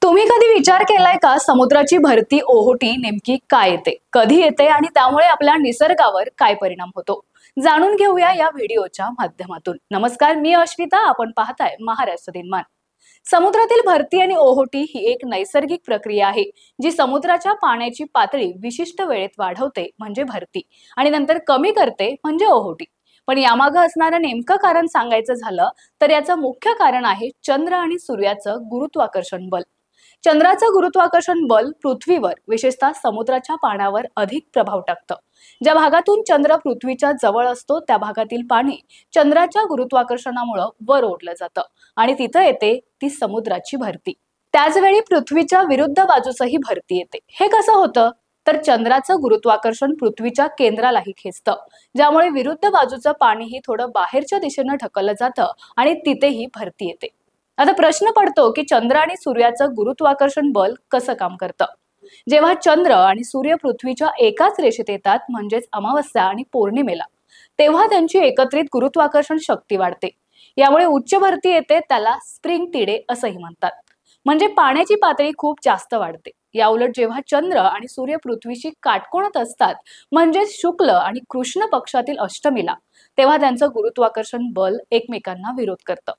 तुम्ही कधी विचार केलाय का समुद्राची भरती ओहोटी नेमकी काय येते, कधी येते आणि त्यामुळे आपल्या निसर्गावर काय परिणाम होतो? जाणून घेऊया या व्हिडिओच्या माध्यमातून। नमस्कार, मी अश्विता, आपण पाहताय महाराष्ट्र दिनमान। समुद्रातील भरती आणि ओहोटी ही एक नैसर्गिक प्रक्रिया आहे जी समुद्राच्या पाण्याची पातळी विशिष्ट वेळेत वाढवते म्हणजे भरती आणि नंतर कमी करते म्हणजे ओहोटी। पण यामागे असणारं नेमकं कारण सांगायचं झालं तर याचं मुख्य कारण आहे चंद्र आणि सूर्याचं गुरुत्वाकर्षण बल। चंद्राचं गुरुत्वाकर्षण बल पृथ्वीवर, विशेषतः समुद्राच्या पाण्यावर अधिक प्रभाव टाकतं। ज्या भागातून चंद्र पृथ्वीच्या जवळ असतो त्या भागातील पाणी चंद्राच्या गुरुत्वाकर्षणामुळे वर ओढलं जातं आणि तिथं येते ती समुद्राची भरती। त्याचवेळी पृथ्वीच्या विरुद्ध बाजूसही भरती येते। हे कसं होतं तर चंद्राचं गुरुत्वाकर्षण पृथ्वीच्या केंद्रालाही खेचतं, ज्यामुळे विरुद्ध बाजूचं पाणीही थोडं बाहेरच्या दिशेने ढकललं जातं आणि तिथेही भरती येते। आता प्रश्न पडतो की चंद्र आणि सूर्याचं गुरुत्वाकर्षण बल कसं काम करतं। जेव्हा चंद्र आणि सूर्य पृथ्वीच्या एकाच रेषेत येतात, म्हणजेच अमावस्या आणि पौर्णिमेला, तेव्हा त्यांची एकत्रित गुरुत्वाकर्षण शक्ती वाढते। यामुळे उच्च भरती येते, त्याला स्प्रिंग तिडे असंही म्हणतात, म्हणजे पाण्याची पातळी खूप जास्त वाढते। या उलट जेव्हा चंद्र आणि सूर्य पृथ्वीशी काटकोनात असतात, म्हणजे शुक्ल आणि कृष्ण पक्षातील अष्टमीला, तेव्हा त्यांचं गुरुत्वाकर्षण बल एकमेकांना विरोध करतं।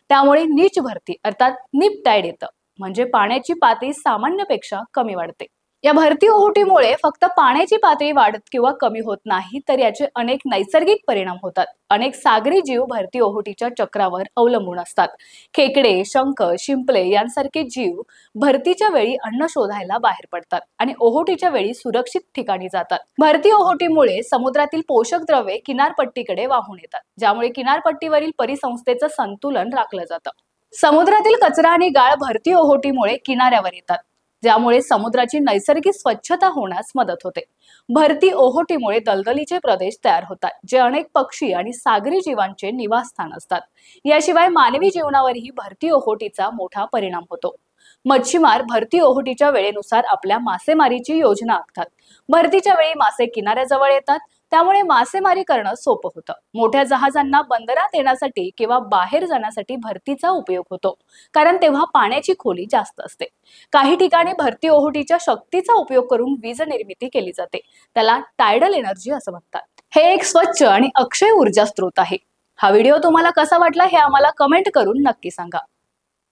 त्यामुळे नीच भरती अर्थात निप टाइड येतं, म्हणजे पाण्याची पातळी सामान्यपेक्षा कमी वाढते। या भरती ओहोटीमुळे फक्त पाण्याची पातळी वाढत किंवा कमी होत नाही, तर याचे अनेक नैसर्गिक परिणाम होतात। अनेक सागरी जीव भरती ओहोटीच्या चक्रावर अवलंबून असतात। खेकडे, शंख, शिंपले यांसारखे जीव भरतीच्या वेळी अन्न शोधायला बाहेर पडतात आणि ओहोटीच्या वेळी सुरक्षित ठिकाणी जातात। भरती ओहोटीमुळे समुद्रातील पोषक द्रव्ये किनारपट्टीकडे वाहून येतात, ज्यामुळे किनारपट्टीवरील परिसंस्थेचं संतुलन राखलं जातं। समुद्रातील कचरा आणि गाळ भरती ओहोटीमुळे किनाऱ्यावर येतात, ज्यामुळे समुद्राची नैसर्गिक स्वच्छता होण्यास मदत होते। भरती ओहोटीमुळे दलदलीचे प्रदेश तयार होतात, जे अनेक पक्षी आणि सागरी जीवांचे निवासस्थान असतात। याशिवाय मानवी जीवनावरही भरती ओहोटीचा मोठा परिणाम होतो। मच्छीमार भरती ओहोटीच्या वेळेनुसार आपल्या मासेमारीची योजना आखतात। भरतीच्या वेळी मासे किनाऱ्याजवळ येतात, त्यामुळे मासेमारी करणं सोपं होतं। मोठ्या जहाजांना बंदरात येण्यासाठी किंवा बाहेर जाण्यासाठी भरतीचा उपयोग होतो, कारण तेव्हा पाण्याची खोली जास्त असते। काही ठिकाणी भरती ओहोटीच्या शक्तीचा उपयोग करून वीज निर्मिती केली जाते, त्याला टायडल एनर्जी असं म्हणतात। हे एक स्वच्छ आणि अक्षय ऊर्जा स्रोत आहे। हा व्हिडिओ तुम्हाला कसा वाटला हे आम्हाला कमेंट करून नक्की सांगा।